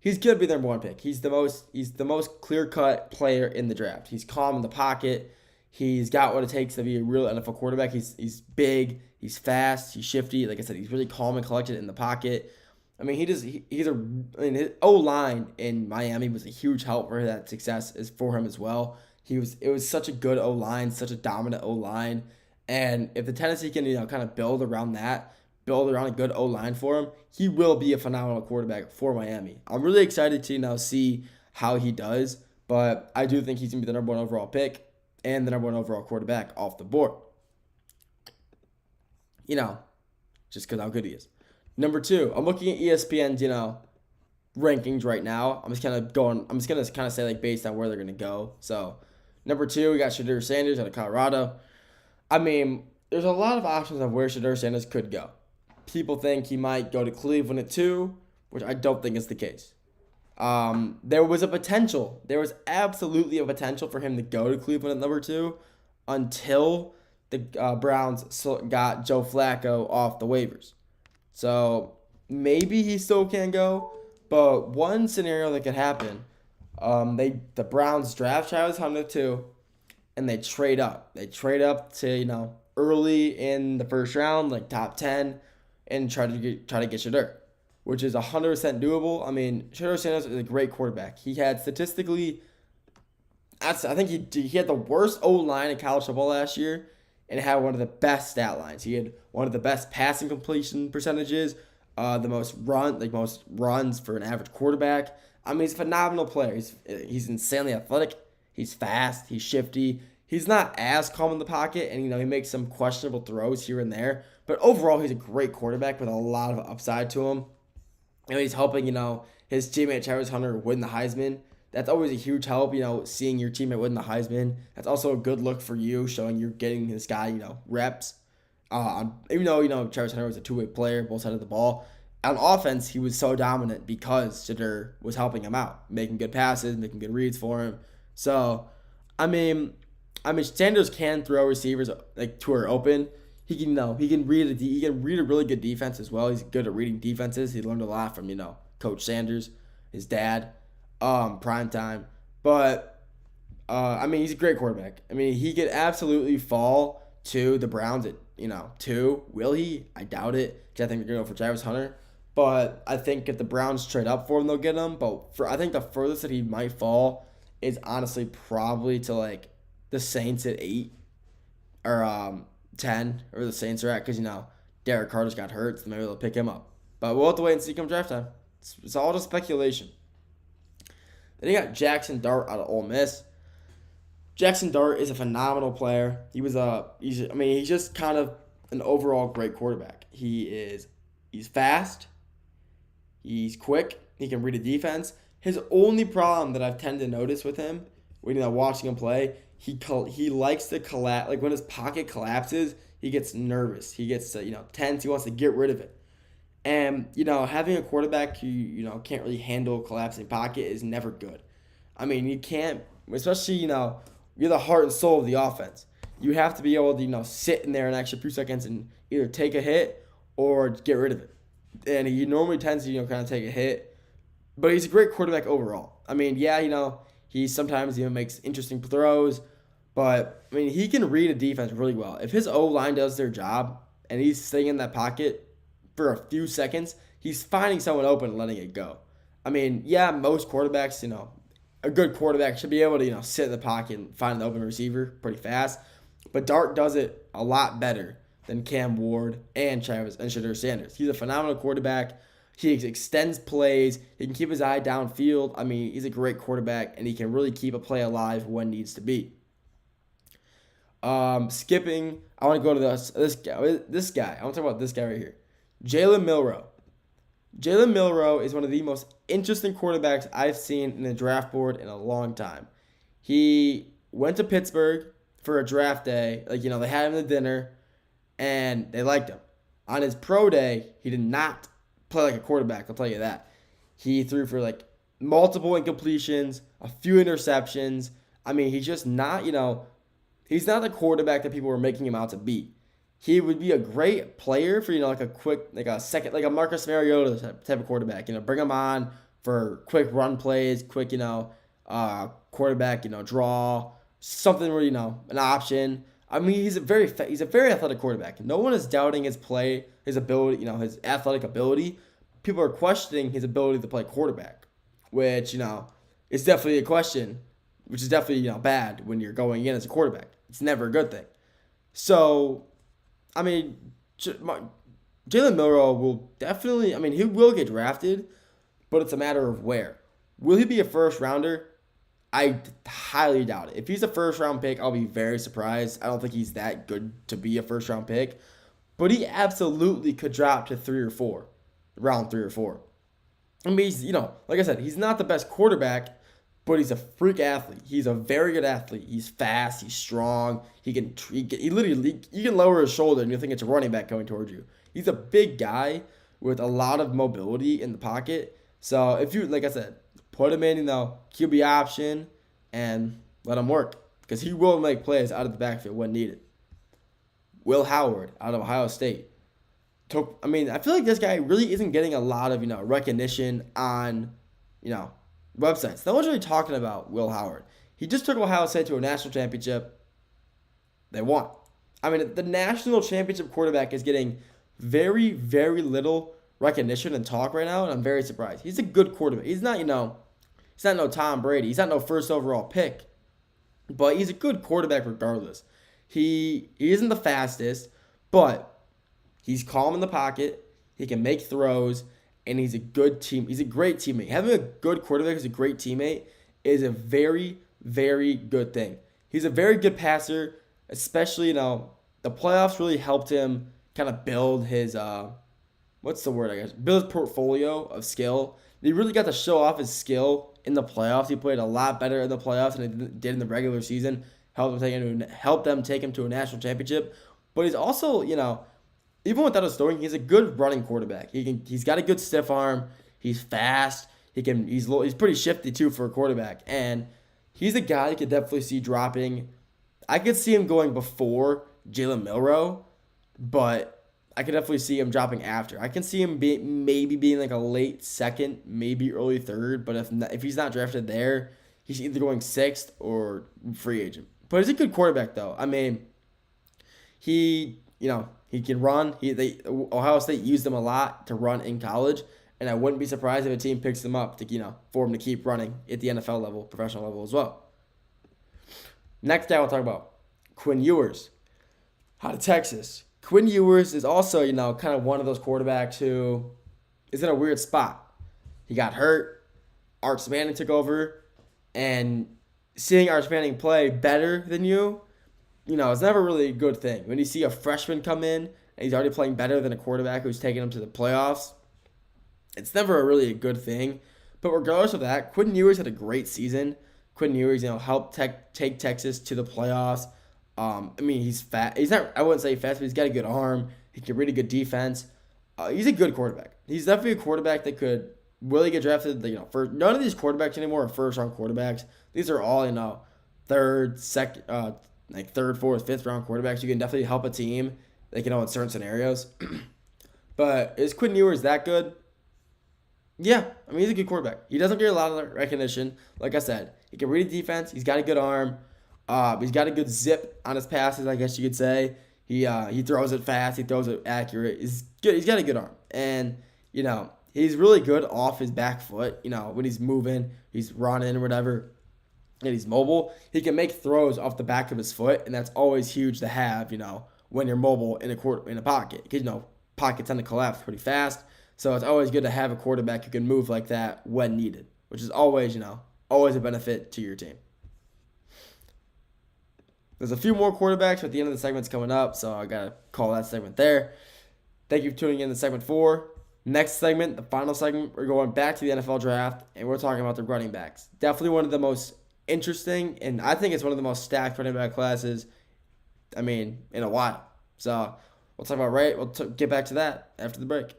He's gonna be the number one pick. He's the most clear-cut player in the draft. He's calm in the pocket. He's got what it takes to be a real NFL quarterback. He's big, he's fast, he's shifty. Like I said, he's really calm and collected in the pocket. His O-line in Miami was a huge help for that success is for him as well. It was such a good O-line, such a dominant O-line. And if the Tennessee can, kind of build around a good O-line for him, he will be a phenomenal quarterback for Miami. I'm really excited to see how he does, but I do think he's going to be the number one overall pick and the number one overall quarterback off the board. Just because how good he is. Number two, I'm looking at ESPN's, rankings right now. I'm just going to say like based on where they're going to go. So, number two, we got Shedeur Sanders out of Colorado. There's a lot of options of where Shedeur Sanders could go. People think he might go to Cleveland at 2, which I don't think is the case. There was absolutely a potential for him to go to Cleveland at number 2 until the Browns got Joe Flacco off the waivers. So maybe he still can go, but one scenario that could happen, the Browns draft Travis Hunter 2, and they trade up. They trade up to early in the first round, like top 10, and try to get Shedeur, which is 100% doable. Shedeur Sanders is a great quarterback. He had statistically, I think he had the worst O-line in college football last year and had one of the best stat lines. He had one of the best passing completion percentages the most runs for an average quarterback. I mean, he's a phenomenal player. He's insanely athletic. He's fast. He's shifty. He's not as calm in the pocket, and he makes some questionable throws here and there. But overall, he's a great quarterback with a lot of upside to him. He's helping his teammate Travis Hunter win the Heisman. That's always a huge help. Seeing your teammate win the Heisman. That's also a good look for you, showing you're getting this guy reps. Even though Travis Hunter was a two-way player, both sides of the ball. On offense, he was so dominant because Shedeur was helping him out, making good passes, making good reads for him. So, I mean, Sanders can throw receivers to her open. He can read a really good defense as well. He's good at reading defenses. He learned a lot from Coach Sanders, his dad, prime time. But he's a great quarterback. He could absolutely fall to the Browns at 2. Will he? I doubt it. I think they're going to go for Travis Hunter. But I think if the Browns trade up for him, they'll get him. But I think the furthest that he might fall is honestly probably to the Saints at 8 or 10, or the Saints are at, because Derek Carter's got hurt, so maybe they'll pick him up. But we'll have to wait and see come draft time. It's all just speculation. Then you got Jackson Dart out of Ole Miss. Jackson Dart is a phenomenal player. He's just kind of an overall great quarterback. He's fast. He's quick. He can read a defense. His only problem that I've tended to notice with him, when watching him play, he likes to collapse. When his pocket collapses, he gets nervous. He gets tense. He wants to get rid of it. And having a quarterback who can't really handle a collapsing pocket is never good. You can't, especially you're the heart and soul of the offense. You have to be able to sit in there an extra few seconds and either take a hit or get rid of it. And he normally tends to kind of take a hit, but he's a great quarterback overall. He sometimes makes interesting throws, but he can read a defense really well. If his O-line does their job and he's sitting in that pocket for a few seconds, he's finding someone open and letting it go. Most quarterbacks, a good quarterback should be able to sit in the pocket and find an open receiver pretty fast, but Dart does it a lot better than Cam Ward and Shedeur Sanders. He's a phenomenal quarterback. He extends plays. He can keep his eye downfield. He's a great quarterback, and he can really keep a play alive when needs to be. Skipping, I want to go to this guy. I want to talk about this guy right here. Jalen Milroe. Jalen Milroe is one of the most interesting quarterbacks I've seen in the draft board in a long time. He went to Pittsburgh for a draft day. They had him at dinner, and they liked him. On his pro day, he did not play like a quarterback, I'll tell you that. He threw for multiple incompletions, a few interceptions. He's just not, he's not the quarterback that people were making him out to be. He would be a great player for, a quick, a Marcus Mariota type of quarterback. Bring him on for quick run plays, quick, quarterback, draw, something where, an option. He's a very athletic quarterback. No one is doubting his play, his ability, his athletic ability. People are questioning his ability to play quarterback, which, is definitely a question, which is definitely, bad when you're going in as a quarterback. It's never a good thing. So, Jalen Milroe will definitely, he will get drafted, but it's a matter of where. Will he be a first rounder? I highly doubt it. If he's a first-round pick, I'll be very surprised. I don't think he's that good to be a first-round pick. But he absolutely could drop to 3 or 4, round 3 or 4. He's, like I said, he's not the best quarterback, but he's a freak athlete. He's a very good athlete. He's fast. He's strong. He can literally, you can lower his shoulder and you think it's a running back coming towards you. He's a big guy with a lot of mobility in the pocket. So if you, like I said, put him in, QB option and let him work, because he will make plays out of the backfield when needed. Will Howard out of Ohio State. I feel like this guy really isn't getting a lot of, recognition on, websites. No one's really talking about Will Howard. He just took Ohio State to a national championship. They won. The national championship quarterback is getting very, very little recognition and talk right now, and I'm very surprised. He's a good quarterback. He's not, he's not no Tom Brady. He's not no first overall pick, but he's a good quarterback regardless. He isn't the fastest, but he's calm in the pocket. He can make throws, and he's a good team. He's a great teammate. Having a good quarterback who's a great teammate is a very, very good thing. He's a very good passer, especially, the playoffs really helped him kind of build his, build his portfolio of skill. He really got to show off his skill in the playoffs. He played a lot better in the playoffs than he did in the regular season. Helped them take him to a national championship. But he's also, even without his throwing, he's a good running quarterback. He's got a good stiff arm. He's fast. He's pretty shifty too for a quarterback. And he's a guy you could definitely see dropping. I could see him going before Jalen Milroe, but I could definitely see him dropping after. I can see him maybe being like a late second, maybe early third. But if he's not drafted there, he's either going sixth or free agent. But he's a good quarterback, though. I mean, he can run. Ohio State used him a lot to run in college, and I wouldn't be surprised if a team picks him up to for him to keep running at the NFL level, professional level as well. Next guy we'll talk about, Quinn Ewers, out of Texas. Quinn Ewers is also, kind of one of those quarterbacks who is in a weird spot. He got hurt. Arch Manning took over. And seeing Arch Manning play better than you, it's never really a good thing. When you see a freshman come in and he's already playing better than a quarterback who's taking him to the playoffs, it's never really a good thing. But regardless of that, Quinn Ewers had a great season. Quinn Ewers, helped take Texas to the playoffs. He's fat. I wouldn't say fast, but he's got a good arm. He can read a good defense. He's a good quarterback. He's definitely a quarterback that could really get drafted. For none of these quarterbacks anymore are first-round quarterbacks. These are all, third, fourth, fifth round quarterbacks. You can definitely help a team, in certain scenarios. But is Quinn Ewers that good? Yeah, he's a good quarterback. He doesn't get a lot of recognition. Like I said, he can read a defense. He's got a good arm. He's got a good zip on his passes, I guess you could say. He throws it fast. He throws it accurate. He's good. He's got a good arm. And, he's really good off his back foot. When he's moving, he's running or whatever, and he's mobile. He can make throws off the back of his foot, and that's always huge to have, when you're mobile in a pocket. Because, pockets tend to collapse pretty fast. So it's always good to have a quarterback who can move like that when needed, which is always, always a benefit to your team. There's a few more quarterbacks, but the end of the segment's coming up, so I got to call that segment there. Thank you for tuning in to segment 4. Next segment, the final segment, we're going back to the NFL draft, and we're talking about the running backs. Definitely one of the most interesting, and I think it's one of the most stacked running back classes, in a while. So we'll talk about we'll get back to that after the break.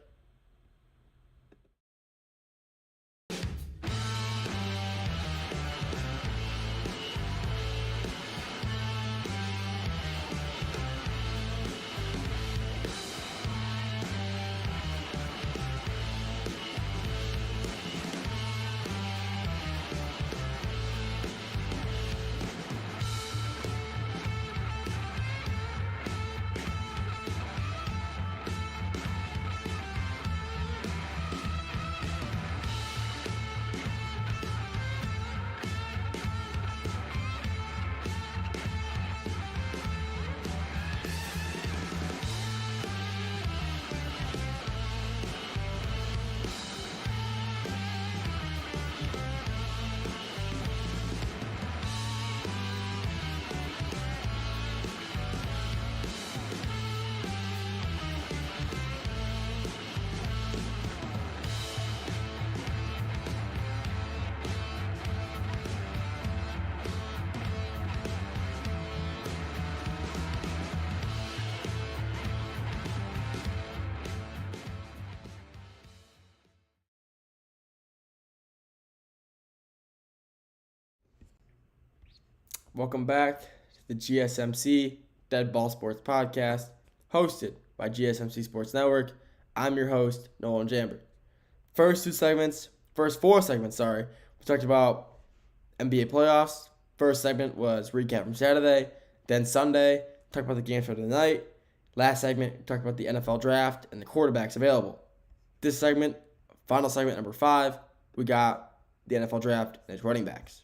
Welcome back to the GSMC Dead Ball Sports Podcast, hosted by GSMC Sports Network. I'm your host, Nolan Jambert. First four segments, we talked about NBA playoffs. First segment was recap from Saturday. Then Sunday, talked about the games for the night. Last segment, we talked about the NFL draft and the quarterbacks available. This segment, final segment number 5, we got the NFL draft and its running backs.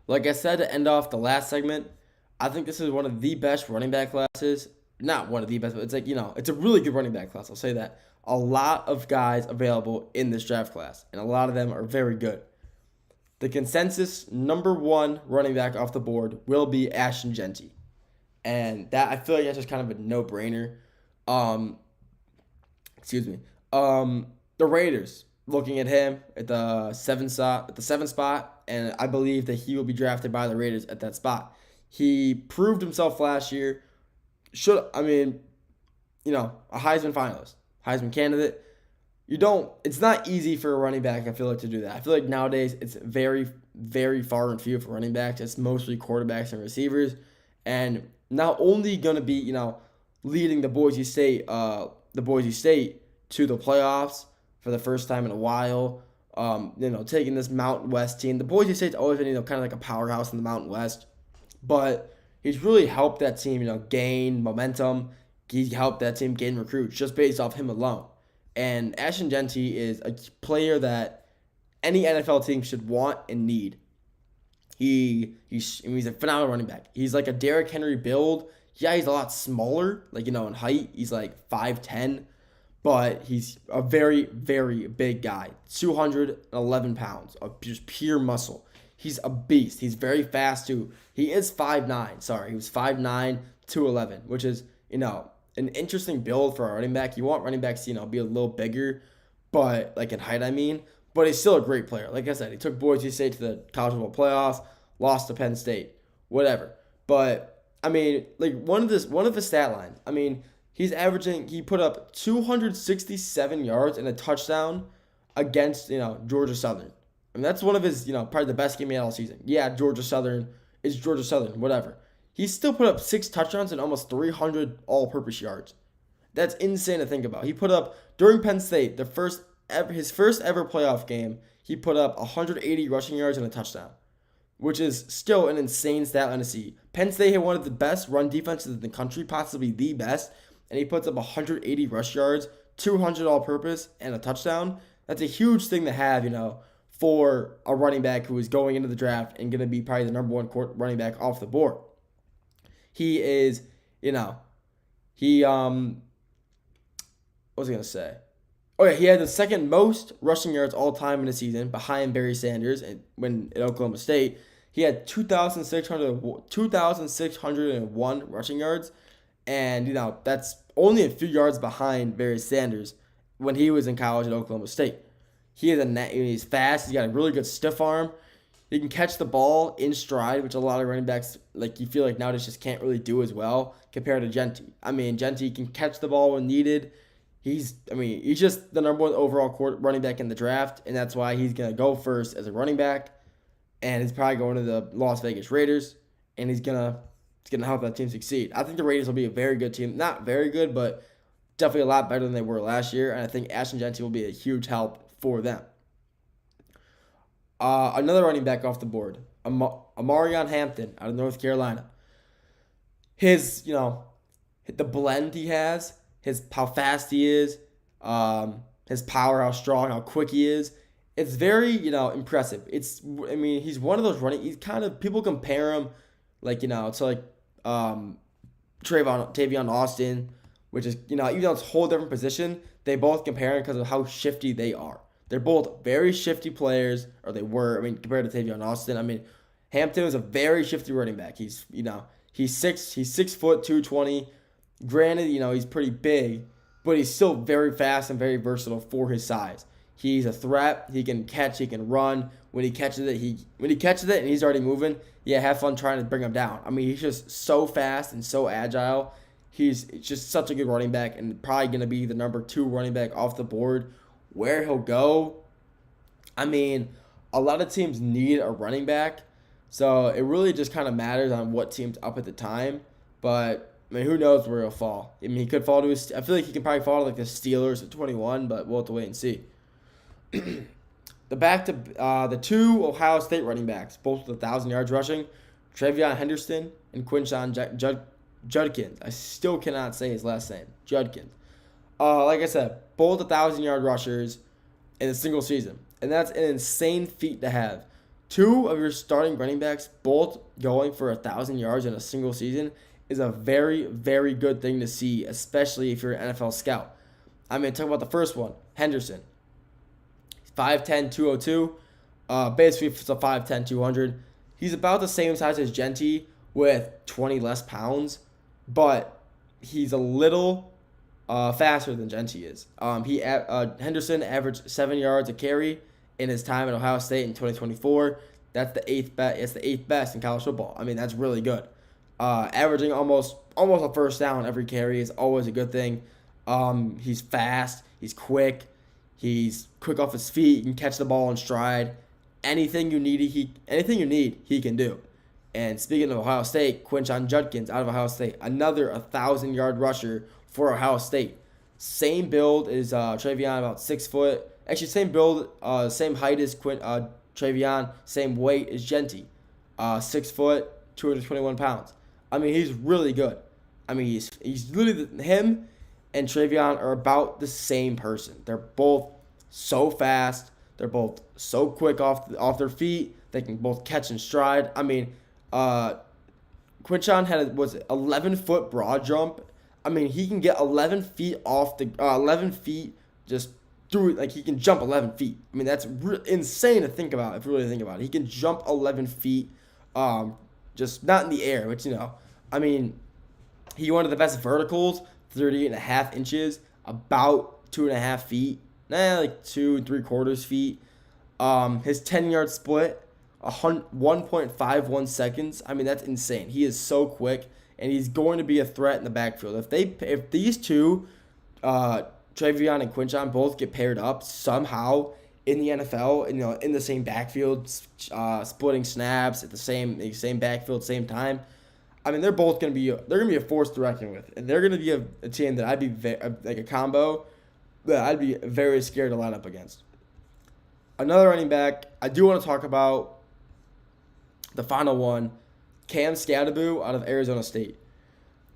Like I said, to end off the last segment, I think this is one of the best running back classes, not one of the best, but it's like, it's a really good running back class. I'll say that. A lot of guys available in this draft class, and a lot of them are very good. The consensus number 1 running back off the board will be Ashton Jeanty. And that, I feel like that's just kind of a no-brainer. The Raiders, looking at him at the 7th spot, and I believe that he will be drafted by the Raiders at that spot. He proved himself last year. A Heisman finalist, Heisman candidate. It's not easy for a running back, I feel like, to do that. I feel like nowadays it's very, very far and few for running backs. It's mostly quarterbacks and receivers. And not only going to be, leading the Boise State to the playoffs for the first time in a while, taking this Mountain West team. The Boise State's always been, kind of like a powerhouse in the Mountain West. But he's really helped that team, gain momentum. He helped that team gain recruits just based off him alone. And Ashton Jeanty is a player that any NFL team should want and need. He's a phenomenal running back. He's like a Derrick Henry build. Yeah, he's a lot smaller, in height. He's like 5'10", but he's a very, very big guy. 211 pounds of just pure muscle. He's a beast. He's very fast too. He is 5'9". Sorry, he was 5'9", 211, which is, an interesting build for a running back. You want running backs to, be a little bigger, but in height, I mean. But he's still a great player. Like I said, he took Boise State to the college football playoffs, lost to Penn State, whatever. But one of his stat lines. He put up 267 yards and a touchdown against Georgia Southern. That's one of his probably the best game he had all season. Yeah, Georgia Southern is Georgia Southern, whatever. He still put up 6 touchdowns and almost 300 all-purpose yards. That's insane to think about. He put up, during Penn State, his first ever playoff game, he put up 180 rushing yards and a touchdown, which is still an insane stat line to see. Penn State had one of the best run defenses in the country, possibly the best, and he puts up 180 rush yards, 200 all-purpose, and a touchdown. That's a huge thing to have, for a running back who is going into the draft and going to be probably the number 1 running back off the board. He is, what was I going to say? Oh, yeah, he had the second most rushing yards all time in a season behind Barry Sanders when at Oklahoma State. He had 2,601 rushing yards, and, that's only a few yards behind Barry Sanders when he was in college at Oklahoma State. He's fast. He's got a really good stiff arm. He can catch the ball in stride, which a lot of running backs, you feel like nowadays just can't really do as well compared to Jeanty. Jeanty can catch the ball when needed. He's just the number 1 overall running back in the draft, and that's why he's going to go first as a running back, and he's probably going to the Las Vegas Raiders, and it's going to help that team succeed. I think the Raiders will be a very good team. Not very good, but definitely a lot better than they were last year, and I think Ashton Jeanty will be a huge help for them. Another running back off the board, Amarion Hampton out of North Carolina. His, the blend he has, how fast he is, his power, how strong, how quick he is. It's very, impressive. He's one of those he's kind of, people compare him, to Tavion Austin, which is, even though it's a whole different position, they both compare him because of how shifty they are. They're both very shifty players, or they were, compared to Tavion Austin. Hampton is a very shifty running back. He's 6 foot 220. Granted, he's pretty big, but he's still very fast and very versatile for his size. He's a threat. He can catch. He can run. When he catches it, and he's already moving, have fun trying to bring him down. He's just so fast and so agile. He's just such a good running back, and probably going to be the number 2 running back off the board. Where he'll go, a lot of teams need a running back, so it really just kind of matters on what team's up at the time. But who knows where he'll fall? He could fall to I feel like he can probably fall to the Steelers at 21, but we'll have to wait and see. The 2 Ohio State running backs, both with 1,000 yards rushing, Trevion Henderson and Quinshon Judkins. I still cannot say his last name, Judkins. Like I said, both 1,000-yard rushers in a single season. And that's an insane feat to have. 2 of your starting running backs both going for 1,000 yards in a single season is a very, very good thing to see, especially if you're an NFL scout. I mean, talk about the first one, Henderson. 5'10", 202. Basically, it's a 5'10", 200. He's about the same size as Genty with 20 less pounds, but he's a little faster than Genty is. Henderson averaged 7 yards a carry in his time at Ohio State in 2024. That's the eighth best. It's the eighth best in college football. I mean, that's really good. Averaging almost a first down every carry is always a good thing. He's fast. He's quick. He's quick off his feet. He can catch the ball in stride. Anything you need, he can do. And speaking of Ohio State, Quinshon Judkins out of Ohio State, another 1,000-yard rusher for Ohio State. Same build as Travion, about 6 foot. Actually, same build, same height as Travion, same weight as Genty. 6 foot, 221 pounds. I mean, he's really good. I mean, he's literally, him and Travion are about the same person. They're both so fast. They're both so quick off their feet. They can both catch and stride. I mean, Quinshon was 11-foot broad jump. I mean, he can get 11 feet off the 11 feet just through, like, he can jump 11 feet. I mean, that's insane to think about if you really think about it. He can jump 11 feet, just not in the air, which, I mean, he one of the best verticals, 30.5 inches, about 2.5 feet, like 2 3/4 feet. His 10-yard split, 1.51 seconds. I mean, that's insane. He is so quick, and he's going to be a threat in the backfield. If these two, Travion and Quinshon, both get paired up somehow in the NFL, in the same backfield, splitting snaps at the same backfield, same time. I mean, they're gonna be a force to reckon with, and they're gonna be a team that I'd be like a combo that I'd be very scared to line up against. Another running back I do want to talk about, the final one, Cam Skattebo out of Arizona State.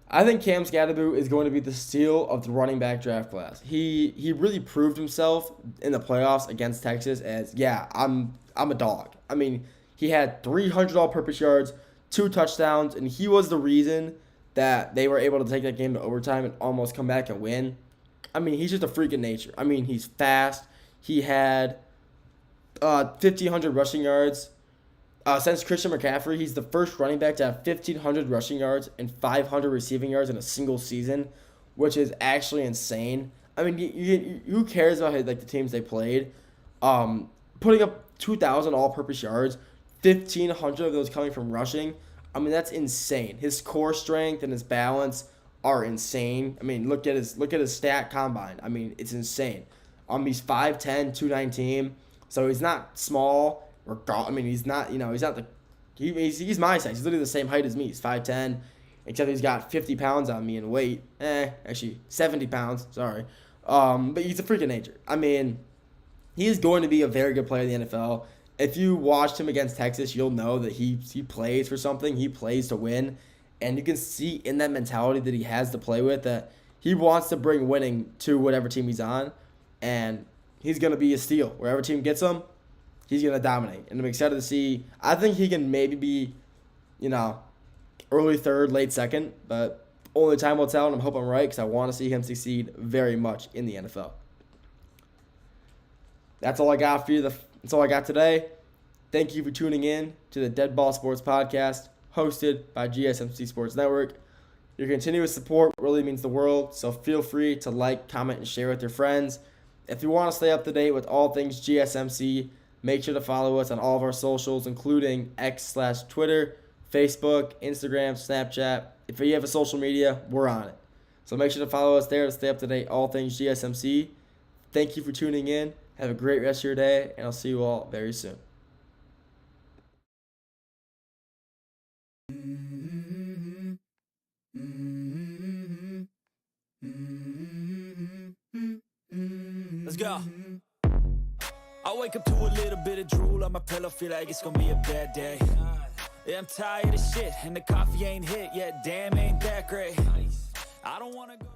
I think Cam Skattebo is going to be the steal of the running back draft class. He really proved himself in the playoffs against Texas as, I'm a dog. I mean, he had 300 all-purpose yards, 2 touchdowns, and he was the reason that they were able to take that game to overtime and almost come back and win. I mean, he's just a freak of nature. I mean, he's fast. He had 1,500 rushing yards. Since Christian McCaffrey, he's the first running back to have 1,500 rushing yards and 500 receiving yards in a single season, which is actually insane. I mean, who cares about the teams they played? Putting up 2,000 all-purpose yards, 1,500 of those coming from rushing. I mean, that's insane. His core strength and his balance are insane. I mean, look at his stat combine. I mean, it's insane. He's 5'10", 219, so he's not small. I mean, he's not he's my size. He's literally the same height as me. He's 5'10", except he's got 50 pounds on me in weight. Actually, 70 pounds. Sorry. But he's a freak of nature. I mean, he is going to be a very good player in the NFL. If you watched him against Texas, you'll know that he plays for something. He plays to win. And you can see in that mentality that he has to play with that he wants to bring winning to whatever team he's on. And he's going to be a steal. Wherever team gets him, he's going to dominate. And I'm excited to see. I think he can maybe be, early third, late second. But only time will tell, and I hope I'm right because I want to see him succeed very much in the NFL. That's all I got for you. That's all I got today. Thank you for tuning in to the Dead Ball Sports Podcast, hosted by GSMC Sports Network. Your continuous support really means the world, so feel free to like, comment, and share with your friends. If you want to stay up to date with all things GSMC, make sure to follow us on all of our socials, including X/Twitter, Facebook, Instagram, Snapchat. If you have a social media, we're on it. So make sure to follow us there to stay up to date all things GSMC. Thank you for tuning in. Have a great rest of your day, and I'll see you all very soon. Let's go. I wake up to a little bit of drool on my pillow, feel like it's gonna be a bad day. Yeah, I'm tired of shit, and the coffee ain't hit yet, damn, ain't that great. I don't wanna go.